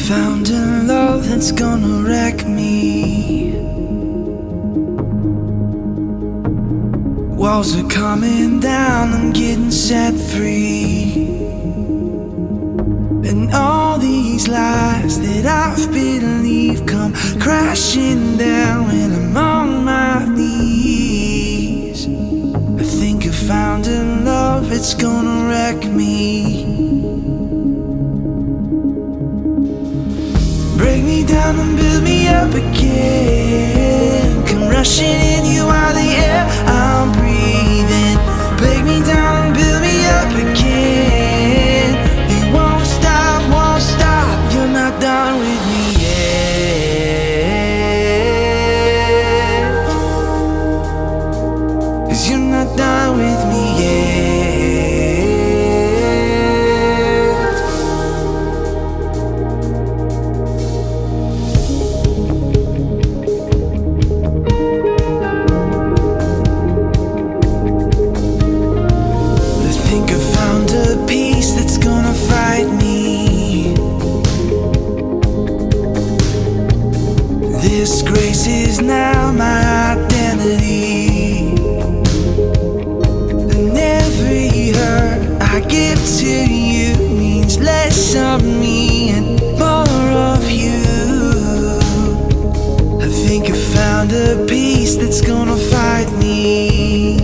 Found a love that's gonna wreck me. Walls are coming down, I'm getting set free. And all these lies that I've believed come crashing down when I'm on my knees. I think I found a love that's gonna wreck me. Break me down and build me up again. Come rushing in, you are the air I'm breathing. Break me down and build me up again. You won't stop, you're not done with me yet. 'Cause you're not done with me yet. This grace is now my identity. And every hurt I give to you means less of me and more of you. I think I found a peace that's gonna fight me.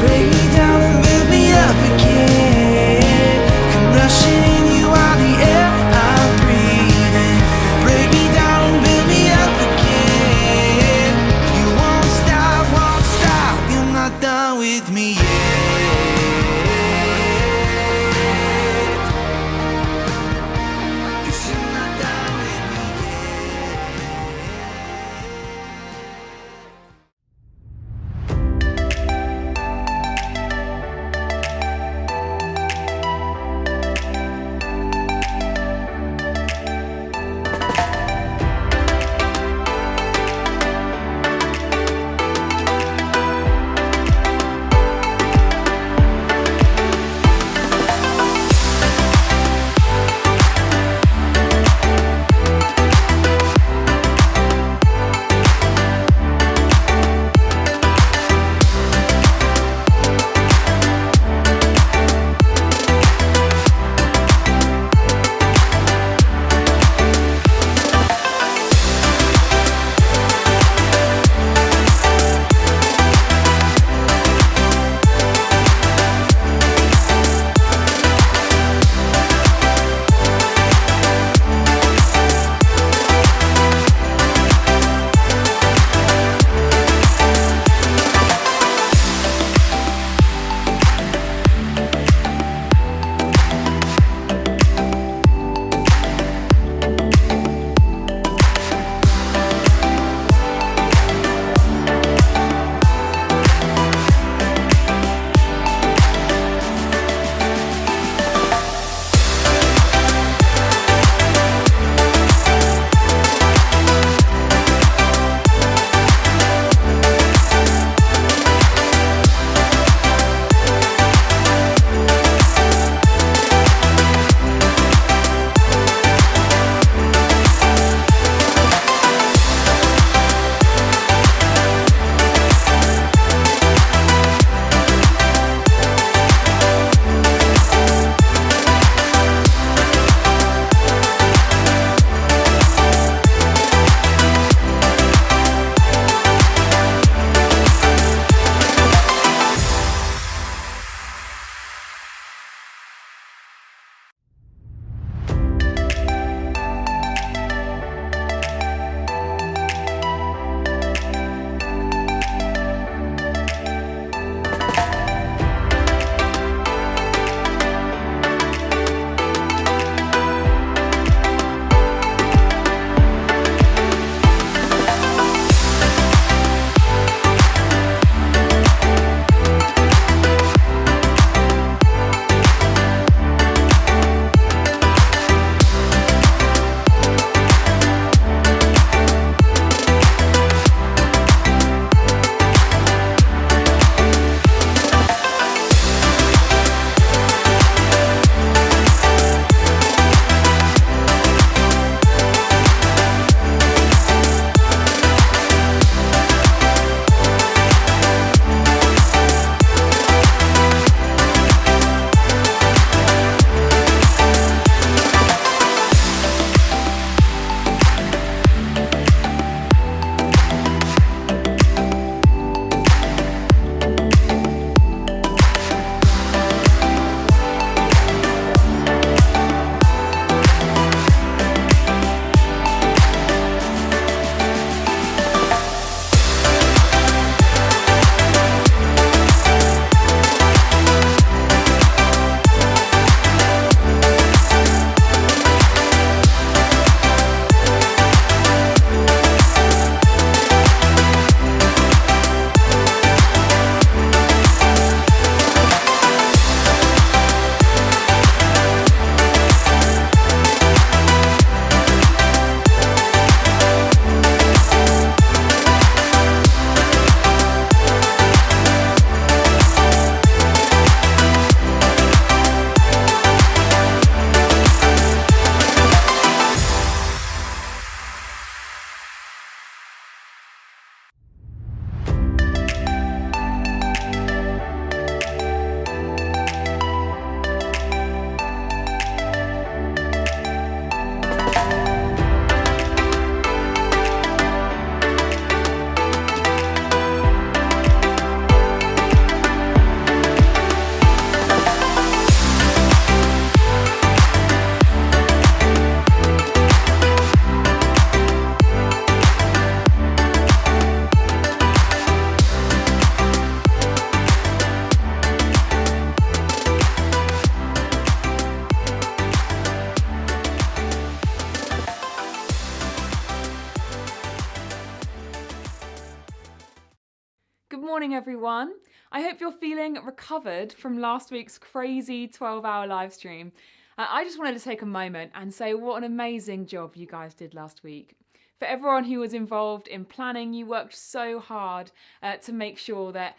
Break me down and build me up again. Come rushing in, you are the air I'm breathing. Break me down and build me up again. You won't stop, you're not done with me yet. 'Cause you're not done with me morning, everyone. I hope you're feeling recovered from last week's crazy 12-hour live stream. I just wanted to take a moment and say what an amazing job you guys did last week. For everyone who was involved in planning, you worked so hard to make sure that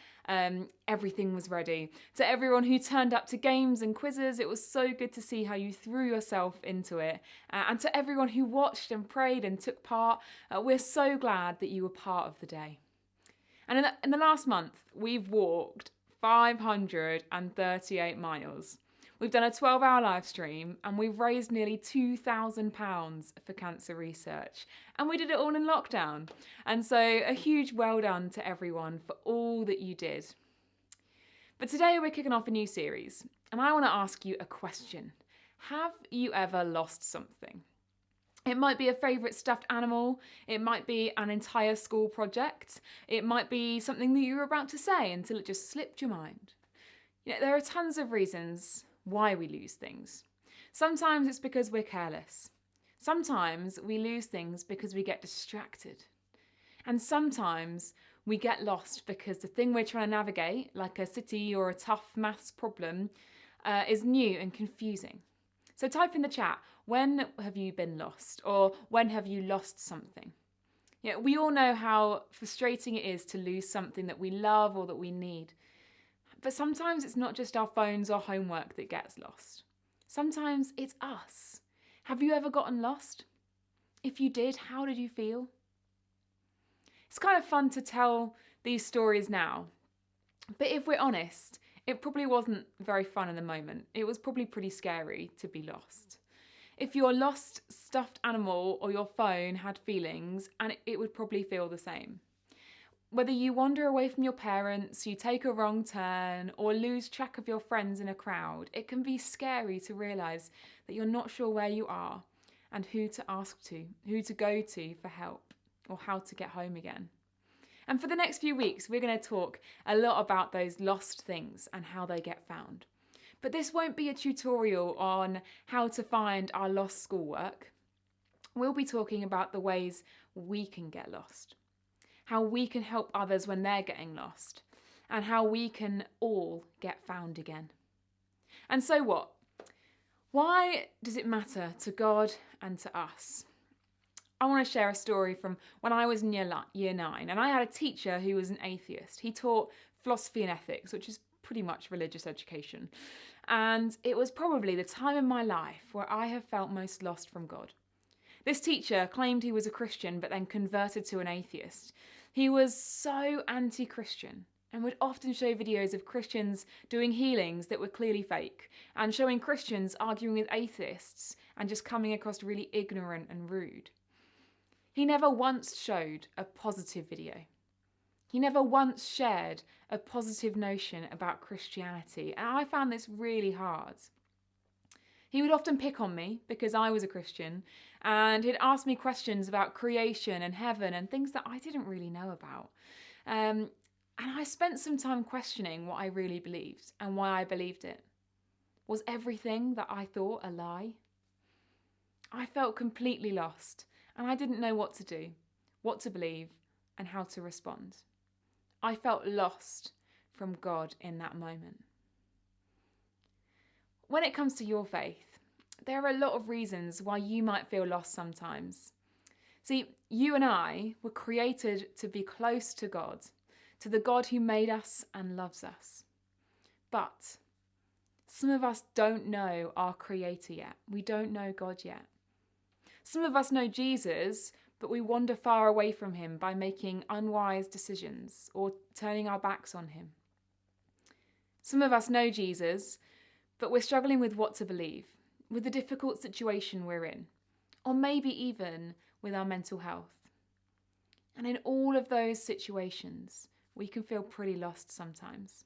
everything was ready. To everyone who turned up to games and quizzes, it was so good to see how you threw yourself into it. And to everyone who watched and prayed and took part, we're so glad that you were part of the day. And in the last month, we've walked 538 miles. We've done a 12-hour live stream and we've raised nearly £2,000 for cancer research. And we did it all in lockdown. And so a huge well done to everyone for all that you did. But today we're kicking off a new series and I want to ask you a question. Have you ever lost something? It might be a favourite stuffed animal, it might be an entire school project, it might be something that you were about to say until it just slipped your mind. There are tons of reasons why we lose things. Sometimes it's because we're careless. Sometimes we lose things because we get distracted. And sometimes we get lost because the thing we're trying to navigate, like a city or a tough maths problem, is new and confusing. So type in the chat, when have you been lost? Or when have you lost something? We all know how frustrating it is to lose something that we love or that we need. But sometimes it's not just our phones or homework that gets lost. Sometimes it's us. Have you ever gotten lost? If you did, how did you feel? It's kind of fun to tell these stories now. But if we're honest, it probably wasn't very fun in the moment. It was probably pretty scary to be lost. If your lost stuffed animal or your phone had feelings, and it would probably feel the same. Whether you wander away from your parents, you take a wrong turn, or lose track of your friends in a crowd, it can be scary to realise that you're not sure where you are and who to ask to, who to go to for help, or how to get home again. And for the next few weeks, we're going to talk a lot about those lost things and how they get found. But this won't be a tutorial on how to find our lost schoolwork. We'll be talking about the ways we can get lost, how we can help others when they're getting lost, and how we can all get found again. And so what? Why does it matter to God and to us? I want to share a story from when I was in year 9 and I had a teacher who was an atheist. He taught philosophy and ethics, which is pretty much religious education. And it was probably the time in my life where I have felt most lost from God. This teacher claimed he was a Christian but then converted to an atheist. He was so anti-Christian and would often show videos of Christians doing healings that were clearly fake and showing Christians arguing with atheists and just coming across really ignorant and rude. He never once showed a positive video. He never once shared a positive notion about Christianity, and I found this really hard. He would often pick on me because I was a Christian, and he'd ask me questions about creation and heaven and things that I didn't really know about. And I spent some time questioning what I really believed and why I believed it. Was everything that I thought a lie? I felt completely lost. And I didn't know what to do, what to believe, and how to respond. I felt lost from God in that moment. When it comes to your faith, there are a lot of reasons why you might feel lost sometimes. See, you and I were created to be close to God, to the God who made us and loves us. But some of us don't know our Creator yet. We don't know God yet. Some of us know Jesus, but we wander far away from him by making unwise decisions or turning our backs on him. Some of us know Jesus, but we're struggling with what to believe, with the difficult situation we're in, or maybe even with our mental health. And in all of those situations, we can feel pretty lost sometimes.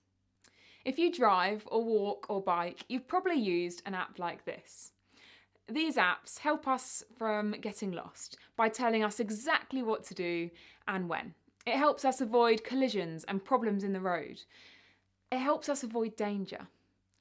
If you drive or walk or bike, you've probably used an app like this. These apps help us from getting lost by telling us exactly what to do and when. It helps us avoid collisions and problems in the road. It helps us avoid danger,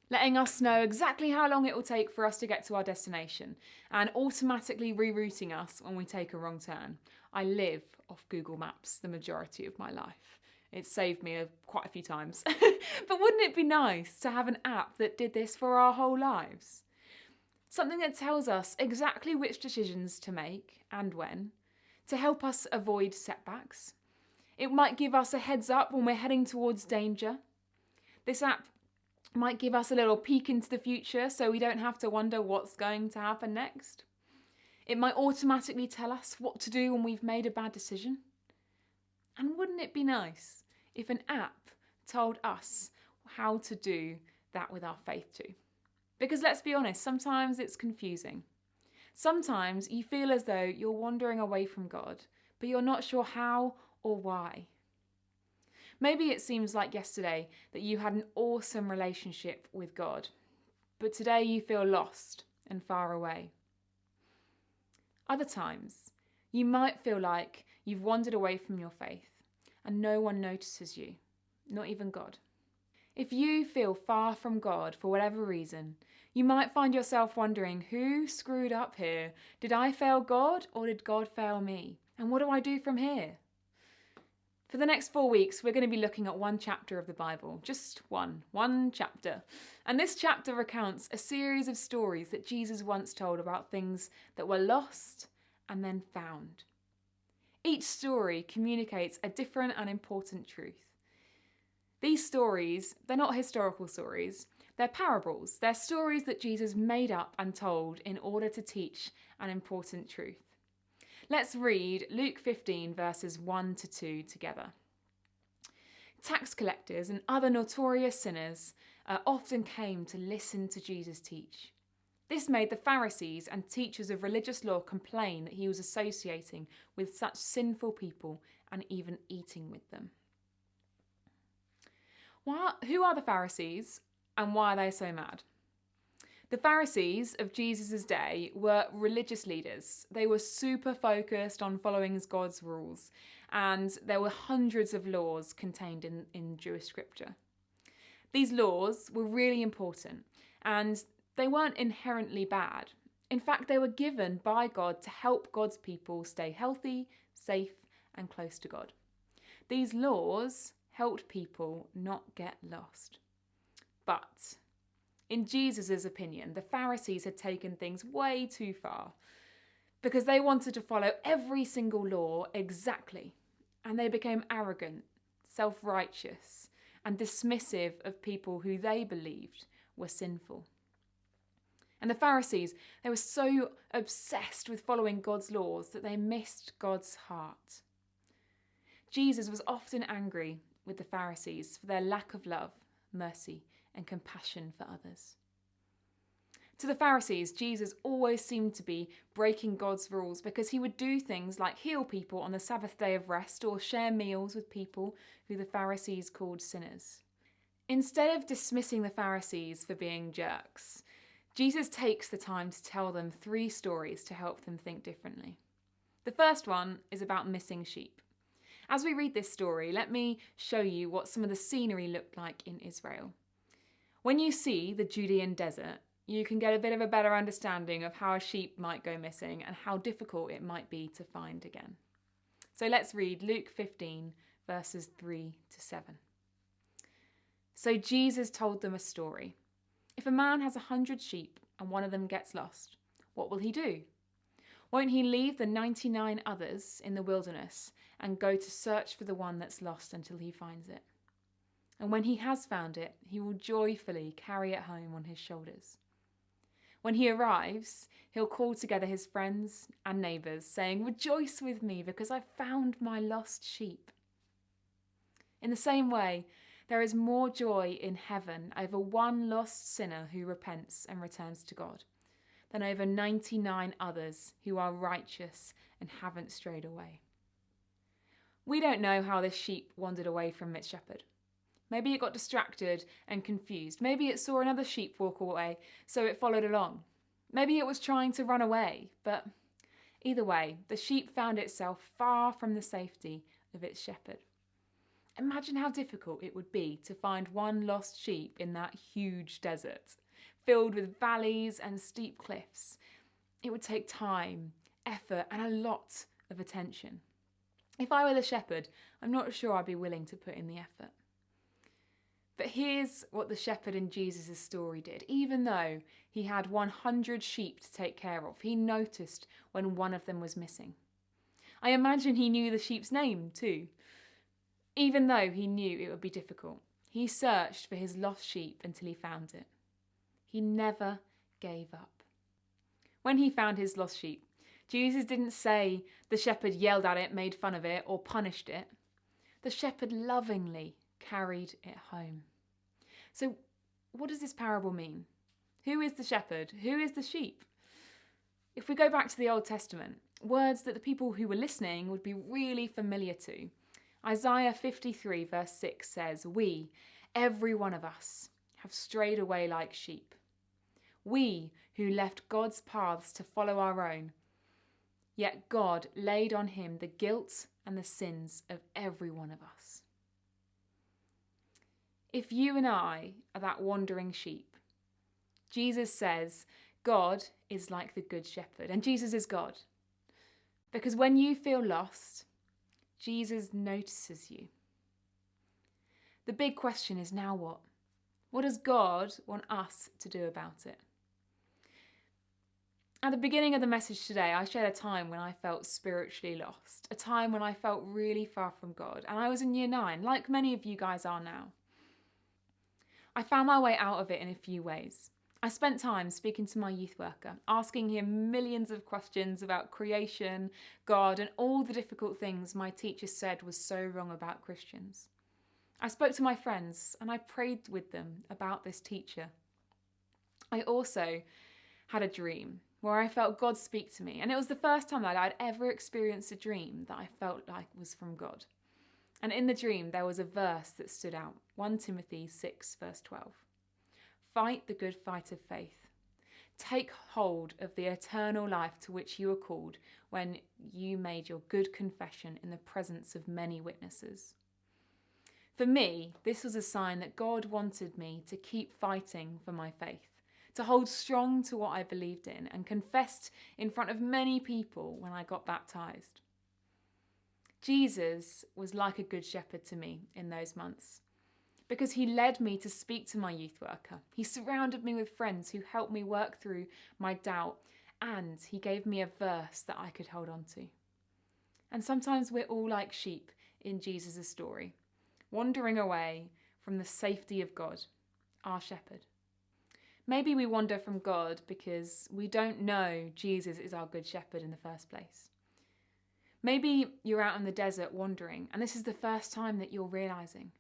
letting us know exactly how long it will take for us to get to our destination and automatically rerouting us when we take a wrong turn. I live off Google Maps the majority of my life. It's saved me quite a few times. But wouldn't it be nice to have an app that did this for our whole lives? Something that tells us exactly which decisions to make and when, to help us avoid setbacks. It might give us a heads up when we're heading towards danger. This app might give us a little peek into the future so we don't have to wonder what's going to happen next. It might automatically tell us what to do when we've made a bad decision. And wouldn't it be nice if an app told us how to do that with our faith too? Because let's be honest, sometimes it's confusing. Sometimes you feel as though you're wandering away from God, but you're not sure how or why. Maybe it seems like yesterday that you had an awesome relationship with God, but today you feel lost and far away. Other times, you might feel like you've wandered away from your faith and no one notices you, not even God. If you feel far from God for whatever reason, you might find yourself wondering, who screwed up here? Did I fail God or did God fail me? And what do I do from here? For the next 4 weeks, we're going to be looking at one chapter of the Bible, just one chapter. And this chapter recounts a series of stories that Jesus once told about things that were lost and then found. Each story communicates a different and important truth. These stories, they're not historical stories, they're parables. They're stories that Jesus made up and told in order to teach an important truth. Let's read Luke 15 verses 1 to 2 together. Tax collectors and other notorious sinners often came to listen to Jesus teach. This made the Pharisees and teachers of religious law complain that he was associating with such sinful people and even eating with them. Who are the Pharisees and why are they so mad? The Pharisees of Jesus' day were religious leaders. They were super focused on following God's rules, and there were hundreds of laws contained in Jewish scripture. These laws were really important, and they weren't inherently bad. In fact, they were given by God to help God's people stay healthy, safe, and close to God. These laws helped people not get lost. But in Jesus' opinion, the Pharisees had taken things way too far because they wanted to follow every single law exactly, and they became arrogant, self-righteous, and dismissive of people who they believed were sinful. And the Pharisees, they were so obsessed with following God's laws that they missed God's heart. Jesus was often angry with the Pharisees for their lack of love, mercy, and compassion for others. To the Pharisees, Jesus always seemed to be breaking God's rules because he would do things like heal people on the Sabbath day of rest or share meals with people who the Pharisees called sinners. Instead of dismissing the Pharisees for being jerks, Jesus takes the time to tell them 3 stories to help them think differently. The first one is about missing sheep. As we read this story, let me show you what some of the scenery looked like in Israel. When you see the Judean desert, you can get a bit of a better understanding of how a sheep might go missing and how difficult it might be to find again. So let's read Luke 15, verses 3 to 7. So Jesus told them a story. If a man has 100 sheep and one of them gets lost, what will he do? Won't he leave the 99 others in the wilderness and go to search for the one that's lost until he finds it? And when he has found it, he will joyfully carry it home on his shoulders. When he arrives, he'll call together his friends and neighbours, saying, "Rejoice with me because I've found my lost sheep." In the same way, there is more joy in heaven over one lost sinner who repents and returns to God than over 99 others who are righteous and haven't strayed away. We don't know how this sheep wandered away from its shepherd. Maybe it got distracted and confused. Maybe it saw another sheep walk away, so it followed along. Maybe it was trying to run away, but either way, the sheep found itself far from the safety of its shepherd. Imagine how difficult it would be to find one lost sheep in that huge desert, filled with valleys and steep cliffs. It would take time, effort, and a lot of attention. If I were the shepherd, I'm not sure I'd be willing to put in the effort. But here's what the shepherd in Jesus' story did. Even though he had 100 sheep to take care of, he noticed when one of them was missing. I imagine he knew the sheep's name too. Even though he knew it would be difficult, he searched for his lost sheep until he found it. He never gave up. When he found his lost sheep, Jesus didn't say the shepherd yelled at it, made fun of it, or punished it. The shepherd lovingly carried it home. So what does this parable mean? Who is the shepherd? Who is the sheep? If we go back to the Old Testament, words that the people who were listening would be really familiar to. Isaiah 53 verse 6 says, "We, every one of us, have strayed away like sheep. We who left God's paths to follow our own. Yet God laid on him the guilt and the sins of every one of us." If you and I are that wandering sheep, Jesus says God is like the good shepherd, and Jesus is God. Because when you feel lost, Jesus notices you. The big question is now what? What does God want us to do about it? At the beginning of the message today, I shared a time when I felt spiritually lost, a time when I felt really far from God, and I was in year 9, like many of you guys are now. I found my way out of it in a few ways. I spent time speaking to my youth worker, asking him millions of questions about creation, God, and all the difficult things my teacher said was so wrong about Christians. I spoke to my friends and I prayed with them about this teacher. I also had a dream where I felt God speak to me, and it was the first time that I'd ever experienced a dream that I felt like was from God. And in the dream, there was a verse that stood out, 1 Timothy 6 verse 12. "Fight the good fight of faith. Take hold of the eternal life to which you were called when you made your good confession in the presence of many witnesses." For me, this was a sign that God wanted me to keep fighting for my faith, to hold strong to what I believed in and confessed in front of many people when I got baptized. Jesus was like a good shepherd to me in those months, because he led me to speak to my youth worker. He surrounded me with friends who helped me work through my doubt, and he gave me a verse that I could hold on to. And sometimes we're all like sheep in Jesus' story, wandering away from the safety of God, our shepherd. Maybe we wander from God because we don't know Jesus is our good shepherd in the first place. Maybe you're out in the desert wandering, and this is the first time that you're realizing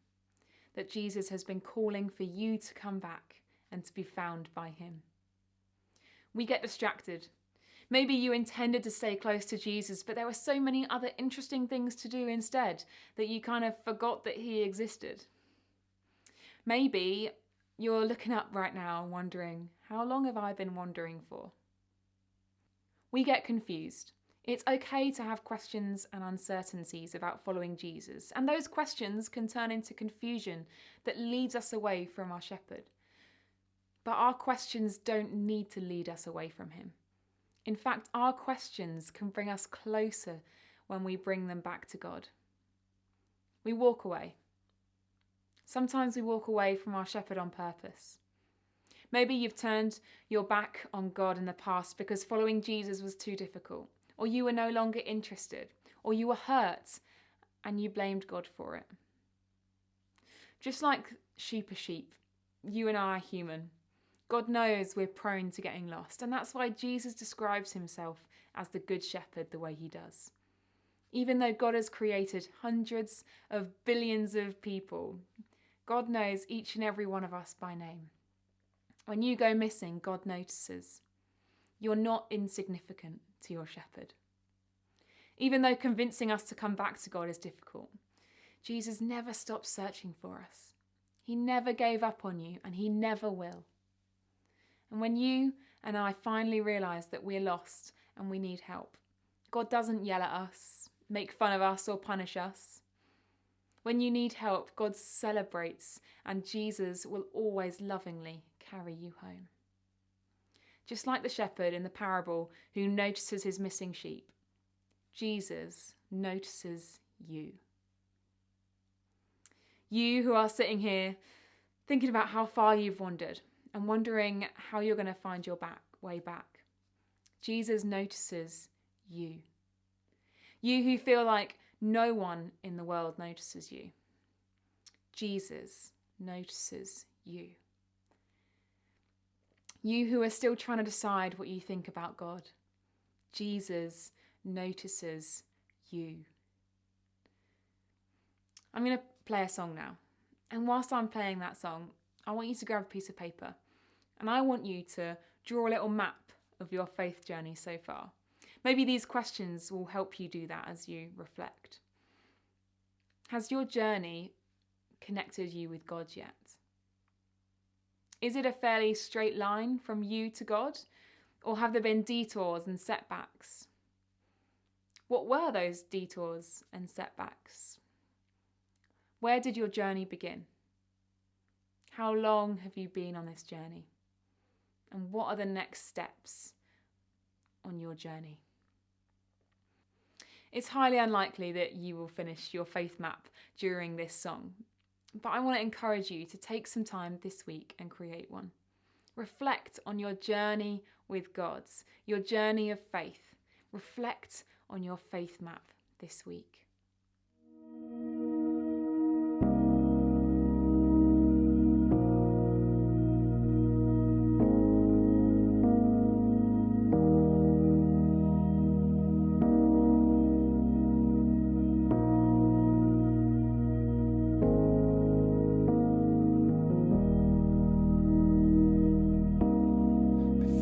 that Jesus has been calling for you to come back and to be found by him. We get distracted. Maybe you intended to stay close to Jesus, but there were so many other interesting things to do instead that you kind of forgot that he existed. Maybe you're looking up right now and wondering, how long have I been wandering for? We get confused. It's okay to have questions and uncertainties about following Jesus, and those questions can turn into confusion that leads us away from our shepherd. But our questions don't need to lead us away from him. In fact, our questions can bring us closer when we bring them back to God. We walk away. Sometimes we walk away from our shepherd on purpose. Maybe you've turned your back on God in the past because following Jesus was too difficult, or you were no longer interested, or you were hurt and you blamed God for it. Just like sheep are sheep, you and I are human. God knows we're prone to getting lost, and that's why Jesus describes himself as the good shepherd the way he does. Even though God has created hundreds of billions of people, God knows each and every one of us by name. When you go missing, God notices. You're not insignificant to your shepherd. Even though convincing us to come back to God is difficult, Jesus never stopped searching for us. He never gave up on you, and he never will. And when you and I finally realize that we're lost and we need help, God doesn't yell at us, make fun of us, or punish us. When you need help, God celebrates, and Jesus will always lovingly carry you home. Just like the shepherd in the parable who notices his missing sheep, Jesus notices you. You who are sitting here thinking about how far you've wandered and wondering how you're going to find your way back. Jesus notices you. You who feel like no one in the world notices you. Jesus notices you. You who are still trying to decide what you think about God. Jesus notices you. I'm going to play a song now. And whilst I'm playing that song, I want you to grab a piece of paper and I want you to draw a little map of your faith journey so far. Maybe these questions will help you do that as you reflect. Has your journey connected you with God yet? Is it a fairly straight line from you to God, or have there been detours and setbacks? What were those detours and setbacks? Where did your journey begin? How long have you been on this journey? And what are the next steps on your journey? It's highly unlikely that you will finish your faith map during this song, but I want to encourage you to take some time this week and create one. Reflect on your journey with God, your journey of faith. Reflect on your faith map this week.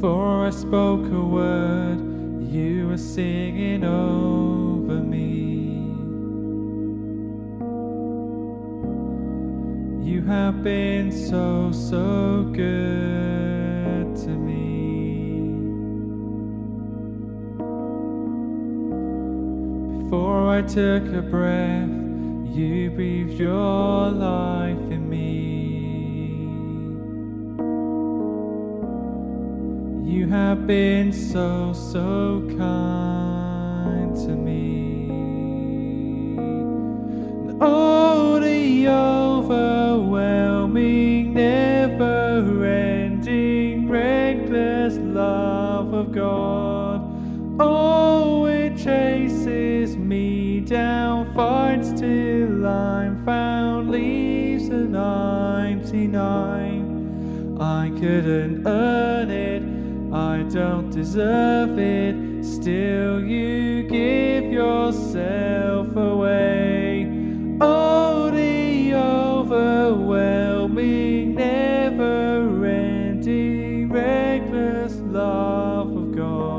Before I spoke a word, you were singing over me. You have been so, so good to me. Before I took a breath, you breathed your life in me. You have been so, so kind to me. And oh, the overwhelming, never-ending, reckless love of God. Oh, it chases me down, fights till I'm found, leaves the 99. I couldn't earn it, I don't deserve it, still you give yourself away. Oh, the overwhelming, never-ending, reckless love of God.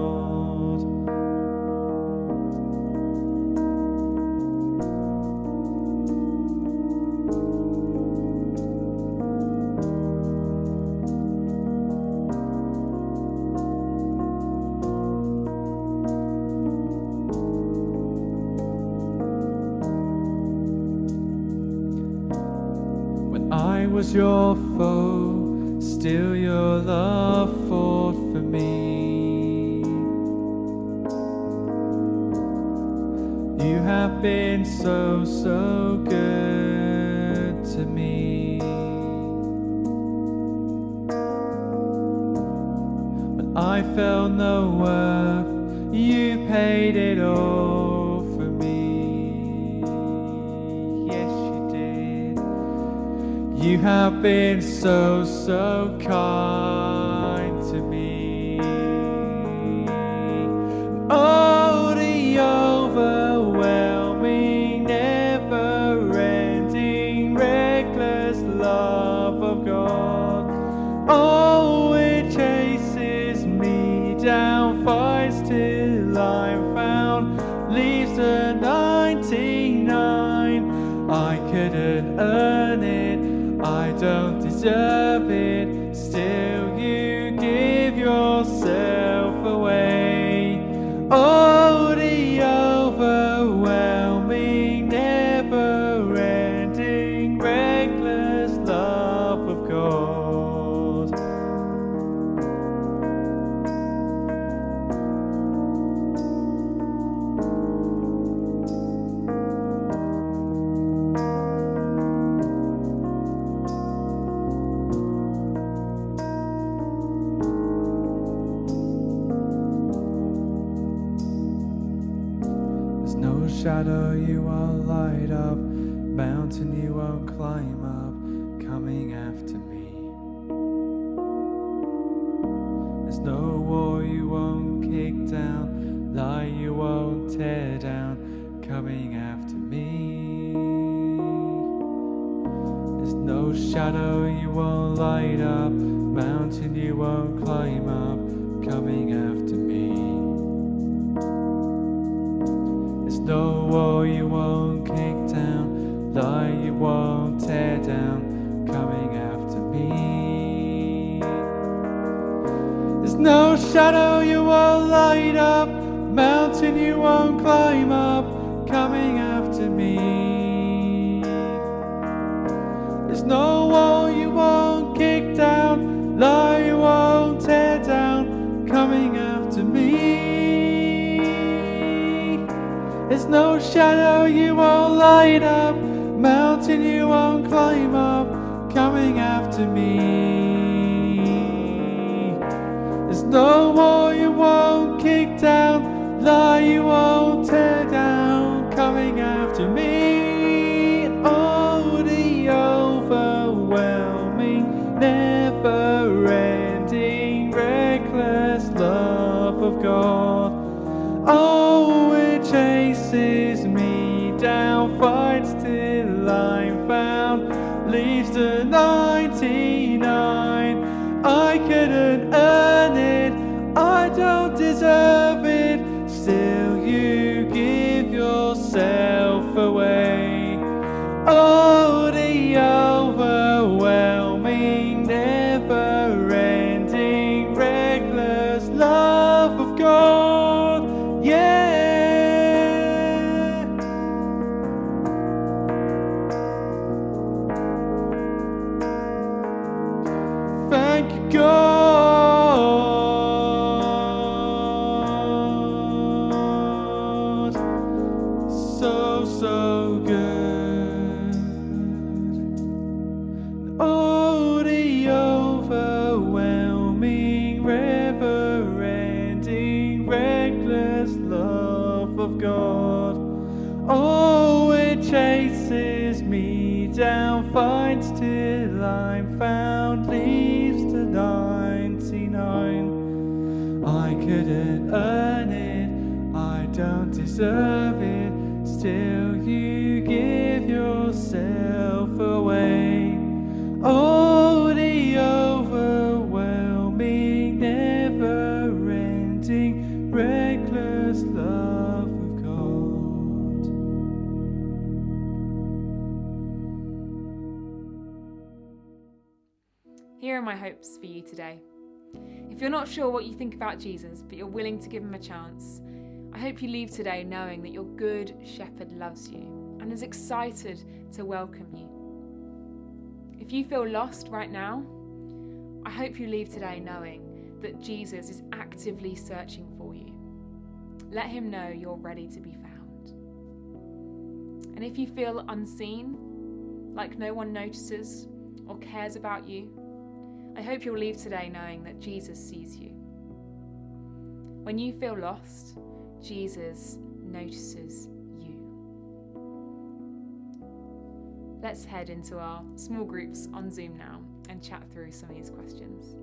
I was your foe, still your love fought for me. You have been so, so good to me. When I felt no worth, you paid it all for me. Yes, you did. You have been so, so kind to me. Oh, the overwhelming, never-ending, reckless love of God. Oh, it chases me down, fights till I'm found, leaves the 99. I couldn't earn it, I don't deserve it, still you give yourself away. Oh, the overwhelming, never-ending, reckless love of God. shadow you won't light up, mountain you won't climb up, coming after me. There's no wall you won't kick down, lie you won't tear down, coming after me. There's no shadow you won't light up, mountain you won't climb up, coming after me. There's no wall you won't kick down, lie you won't tear down, coming after me. There's no shadow you won't light up, mountain you won't climb up, coming after me. There's no wall you won't kick down, lie you won't tear down, coming after me. There's no shadow you won't light up, mountain you won't climb up, coming after me. There's no wall you won't kick down, lie you won't tear down, coming after me. Oh, the overwhelming, never-ending, reckless love of God. Oh, it chases me down, fights till I'm found, leaves the 99. I couldn't earn it, I don't deserve it, still you give yourself away. Oh, the overwhelming, never-ending, reckless love of God. Yeah. Thank you, God. So good. Oh, the overwhelming, never-ending, reckless love of God. Oh, it chases me down, fights till I'm found, leaves the 99. I couldn't earn it, I don't deserve it, still you give yourself away. Oh, the overwhelming, never-ending, reckless love of God. Here are my hopes for you today. If you're not sure what you think about Jesus, but you're willing to give him a chance, I hope you leave today knowing that your good shepherd loves you and is excited to welcome you. If you feel lost right now, I hope you leave today knowing that Jesus is actively searching for you. Let him know you're ready to be found. And if you feel unseen, like no one notices or cares about you, I hope you'll leave today knowing that Jesus sees you. When you feel lost, Jesus notices you. Let's head into our small groups on Zoom now and chat through some of these questions.